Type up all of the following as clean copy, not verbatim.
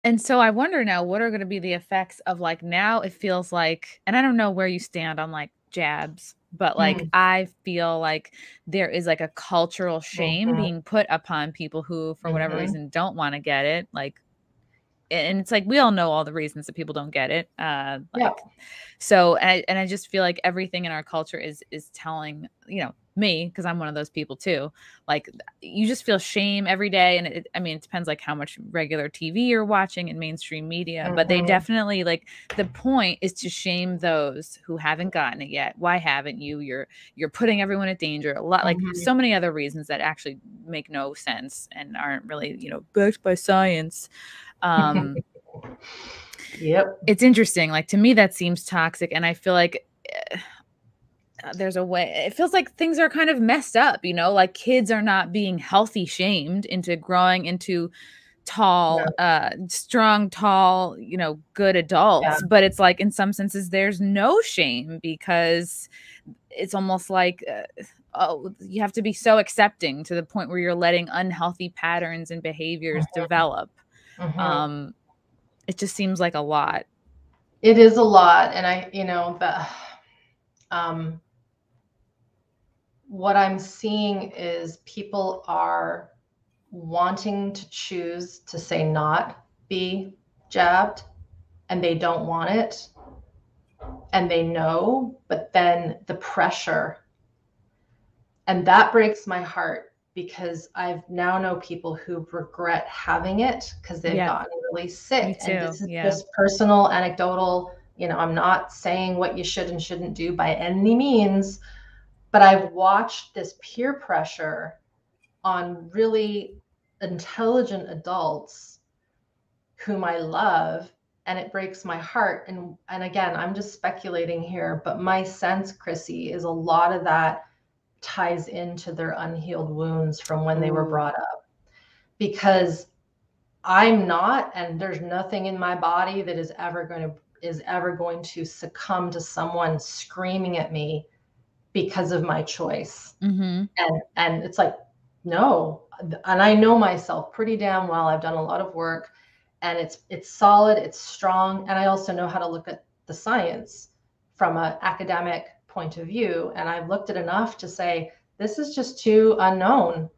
And so I wonder now, what are going to be the effects of like, now it feels like, and I don't know where you stand on like jabs, but like, I feel like there is like a cultural shame being put upon people who, for whatever reason, don't want to get it. Like, and it's like, we all know all the reasons that people don't get it. So, and I just feel like everything in our culture is telling, you know, me, because I'm one of those people too, like, you just feel shame every day. And I mean, it depends like how much regular TV you're watching and mainstream media, but they definitely, like, the point is to shame those who haven't gotten it yet. Why haven't you? You're putting everyone at danger. A lot, like so many other reasons that actually make no sense and aren't really, you know, backed by science. Yep. It's interesting. Like, to me, that seems toxic. And I feel like there's a way, it feels like things are kind of messed up, you know, like kids are not being healthy shamed into growing into tall, strong, tall, you know, good adults. But it's like, in some senses, there's no shame, because it's almost like, oh, you have to be so accepting to the point where you're letting unhealthy patterns and behaviors develop. It just seems like a lot. It is a lot. And I, you know, what I'm seeing is people are wanting to choose to say not be jabbed, and they don't want it, and they know, but then the pressure, and that breaks my heart, because I've now know people who regret having it because they've gotten really sick. And this is just personal, anecdotal, you know, I'm not saying what you should and shouldn't do by any means, but I've watched this peer pressure on really intelligent adults whom I love, and it breaks my heart. And again, I'm just speculating here, but my sense, Chrissie, is a lot of that ties into their unhealed wounds from when they were brought up. Because I'm not, and there's nothing in my body that is ever going to succumb to someone screaming at me because of my choice. And it's like, no. And I know myself pretty damn well. I've done a lot of work, and it's solid, it's strong. And I also know how to look at the science from an academic point of view. And I've looked at enough to say, this is just too unknown.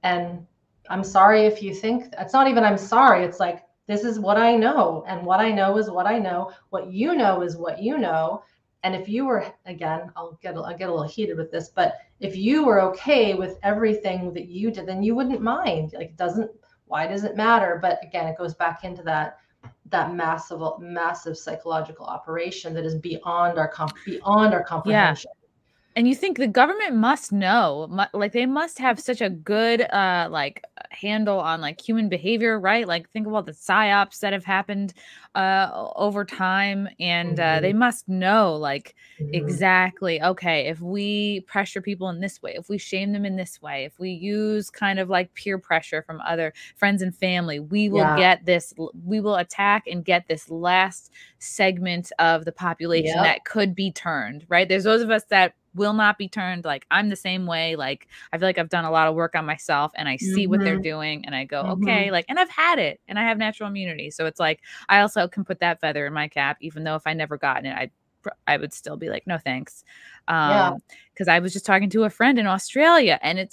And I'm sorry if you think, it's not even I'm sorry. It's like, this is what I know. And what I know is what I know. What you know is what you know. And if you were, again, I'll get a little heated with this, but if you were okay with everything that you did, then you wouldn't mind. Like, why does it matter? But again, it goes back into that massive psychological operation that is beyond our comprehension. And you think the government must know, like, they must have such a good like handle on like human behavior, right? Like, think of all the psyops that have happened over time, and they must know, like, exactly, okay, if we pressure people in this way, if we shame them in this way, if we use kind of like peer pressure from other friends and family, we will get this, we will attack and get this last segment of the population that could be turned, right? There's those of us that will not be turned. Like, I'm the same way. Like, I feel like I've done a lot of work on myself, and I see what they're doing, and I go, okay, like, and I've had it, and I have natural immunity. So it's like, I also can put that feather in my cap, even though if I never gotten it, I would still be like, no, thanks. Because I was just talking to a friend in Australia, and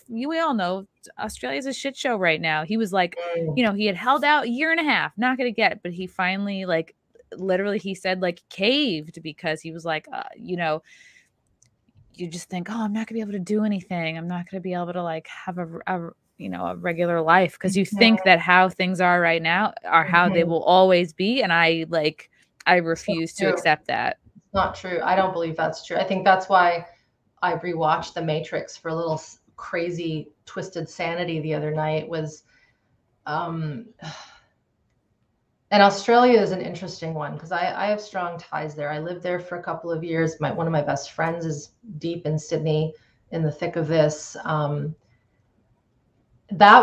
we all know Australia's a shit show right now. He was like, you know, he had held out a year and a half, not going to get it, but he finally, like, literally, he said, like, caved, because he was like, you know, you just think, oh, I'm not gonna be able to do anything. I'm not gonna be able to like have a you know, a regular life, because you think that how things are right now are how they will always be. And I refuse to accept that. It's not true. I don't believe that's true. I think that's why I rewatched The Matrix for a little crazy twisted sanity the other night. Was and Australia is an interesting one, because I have strong ties there. I lived there for a couple of years. One of my best friends is deep in Sydney, in the thick of this. That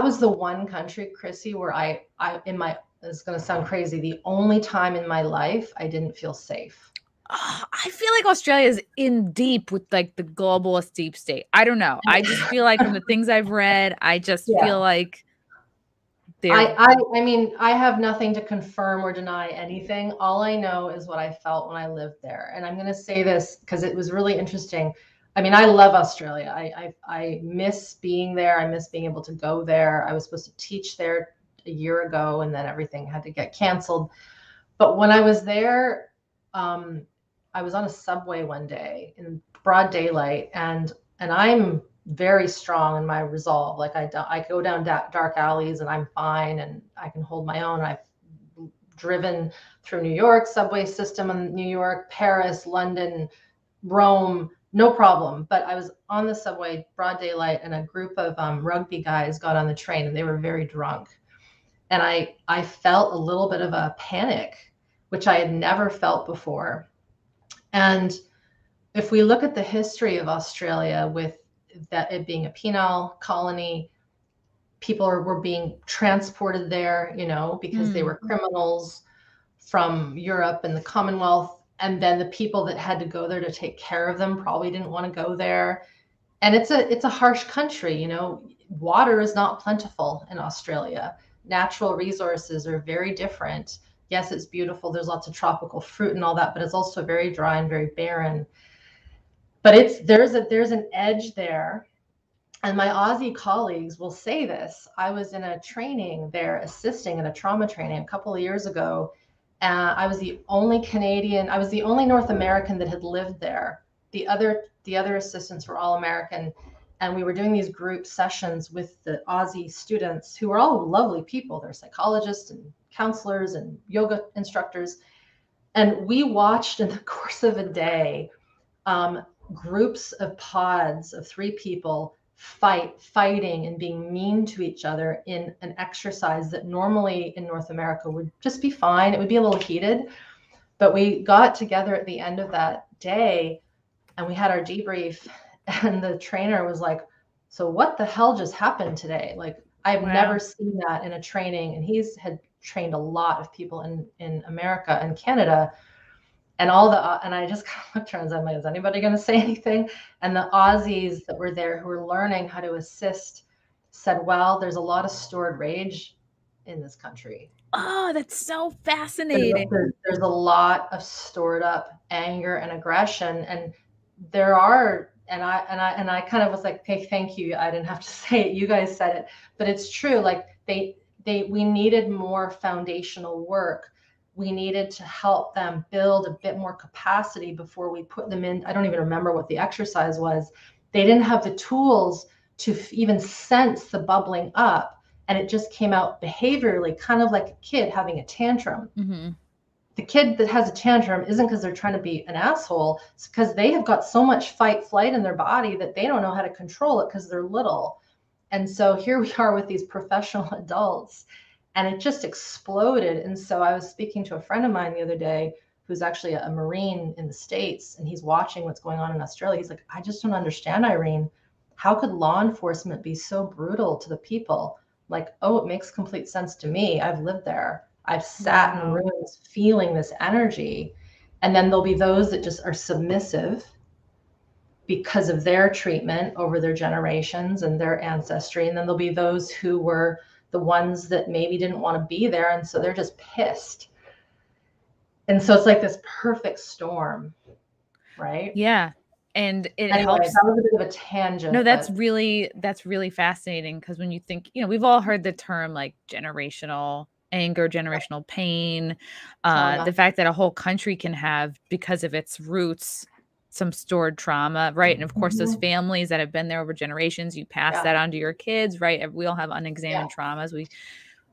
was the one country, Chrissie, where it's going to sound crazy, the only time in my life I didn't feel safe. I feel like Australia is in deep with like the globalist deep state. I don't know. I just feel like from the things I've read, I just feel like I mean, I have nothing to confirm or deny anything. All I know is what I felt when I lived there. And I'm going to say this because it was really interesting. I mean, I love Australia. I miss being there. I miss being able to go there. I was supposed to teach there a year ago, and then everything had to get canceled. But when I was there, I was on a subway one day in broad daylight, and I'm very strong in my resolve. Like I go down dark alleys and I'm fine and I can hold my own. I've driven through New York subway system in New York, Paris, London, Rome, no problem. But I was on the subway, broad daylight, and a group of rugby guys got on the train and they were very drunk. And I felt a little bit of a panic, which I had never felt before. And if we look at the history of Australia, with that it being a penal colony, people were being transported there, you know, because they were criminals from Europe and the Commonwealth. And then the people that had to go there to take care of them probably didn't want to go there. And it's a harsh country, you know. Water is not plentiful in Australia. Natural resources are very different. Yes, it's beautiful. There's lots of tropical fruit and all that, but it's also very dry and very barren. But there's an edge there. And my Aussie colleagues will say this. I was in a training there, assisting in a trauma training a couple of years ago. I was the only Canadian, I was the only North American that had lived there. The other assistants were all American. And we were doing these group sessions with the Aussie students, who were all lovely people. They're psychologists and counselors and yoga instructors. And we watched in the course of a day, groups of pods of 3 people fighting and being mean to each other in an exercise that normally in North America would just be fine. It would be a little heated, but we got together at the end of that day and we had our debrief, and the trainer was like, so what the hell just happened today? Like, I've never seen that in a training. And had trained a lot of people in America and Canada. And and I just kind of looked around and I'm like, is anybody going to say anything? And the Aussies that were there who were learning how to assist said, well, there's a lot of stored rage in this country. Oh, that's so fascinating. There's a lot of stored up anger and aggression. And there are, and I kind of was like, hey, thank you. I didn't have to say it. You guys said it, but it's true. Like we needed more foundational work. We needed to help them build a bit more capacity before we put them in. I don't even remember what the exercise was. They didn't have the tools to even sense the bubbling up. And it just came out behaviorally, kind of like a kid having a tantrum. Mm-hmm. The kid that has a tantrum isn't because they're trying to be an asshole. It's because they have got so much fight flight in their body that they don't know how to control it because they're little. And so here we are with these professional adults. And it just exploded. And so I was speaking to a friend of mine the other day who's actually a Marine in the States, and he's watching what's going on in Australia. He's like, I just don't understand, Irene. How could law enforcement be so brutal to the people? Like, oh, it makes complete sense to me. I've lived there. I've sat in rooms feeling this energy. And then there'll be those that just are submissive because of their treatment over their generations and their ancestry. And then there'll be those who were the ones that maybe didn't want to be there. And so they're just pissed. And so it's like this perfect storm, right? Yeah. And it anyway, helps. That was a bit of a tangent. No, that's really fascinating. Because when you think, you know, we've all heard the term like generational anger, generational pain, the fact that a whole country can have, because of its roots, some stored trauma, right? And of course, those families that have been there over generations, you pass that on to your kids, right? We all have unexamined traumas. We,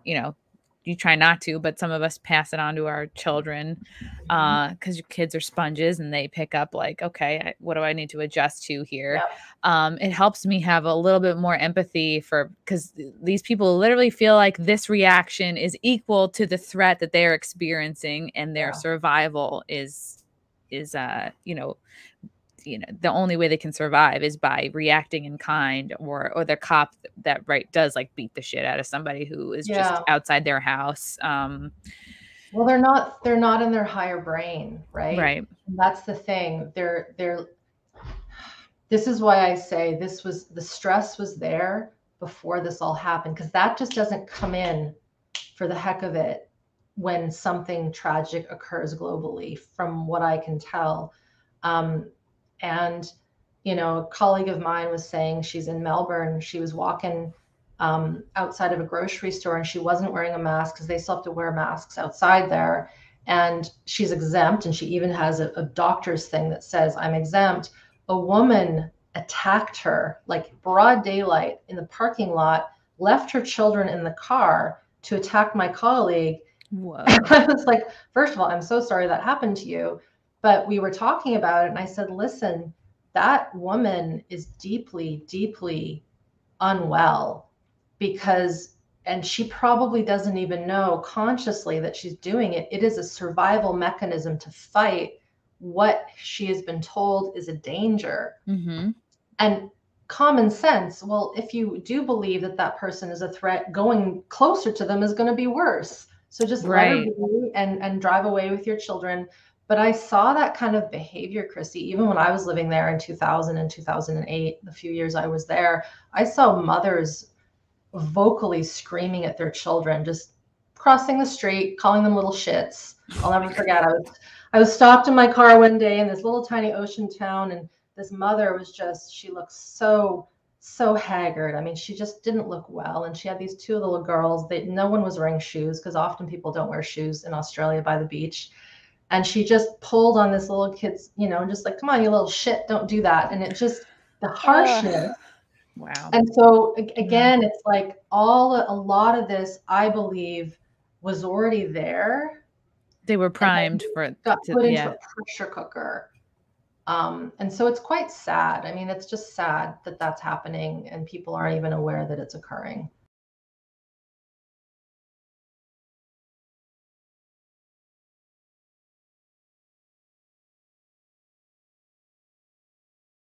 you know, you try not to, but some of us pass it on to our children because your kids are sponges and they pick up like, okay, what do I need to adjust to here? It helps me have a little bit more empathy because these people literally feel like this reaction is equal to the threat that they're experiencing, and their survival is the only way they can survive is by reacting in kind, or the cop that does like beat the shit out of somebody who is just outside their house. Well, they're not in their higher brain, right? Right. And that's the thing. This is why I say the stress was there before this all happened, because that just doesn't come in for the heck of it when something tragic occurs globally, from what I can tell. And, you know, a colleague of mine was saying she's in Melbourne. She was walking outside of a grocery store and she wasn't wearing a mask because they still have to wear masks outside there. And she's exempt. And she even has a doctor's thing that says, I'm exempt. A woman attacked her like broad daylight in the parking lot, left her children in the car to attack my colleague. Whoa. And I was like, first of all, I'm so sorry that happened to you. But we were talking about it and I said, listen, that woman is deeply, deeply unwell because, and she probably doesn't even know consciously that she's doing it. It is a survival mechanism to fight what she has been told is a danger. Mm-hmm. And common sense, well, if you do believe that that person is a threat, going closer to them is going to be worse. So just let her be and drive away with your children. But I saw that kind of behavior, Chrissie, even when I was living there in 2000 and 2008, the few years I was there. I saw mothers vocally screaming at their children, just crossing the street, calling them little shits. I'll never forget. I was stopped in my car one day in this little tiny ocean town, and this mother was just, she looked so haggard. I mean, she just didn't look well. And she had these two little girls. No one was wearing shoes because often people don't wear shoes in Australia by the beach. And she just pulled on this little kid's, you know, just like, come on, you little shit, don't do that. And it just, the harshness. Wow. And so again, it's like a lot of this, I believe, was already there. They were primed for it. Got put into a pressure cooker. And so it's quite sad. I mean, it's just sad that that's happening and people aren't even aware that it's occurring.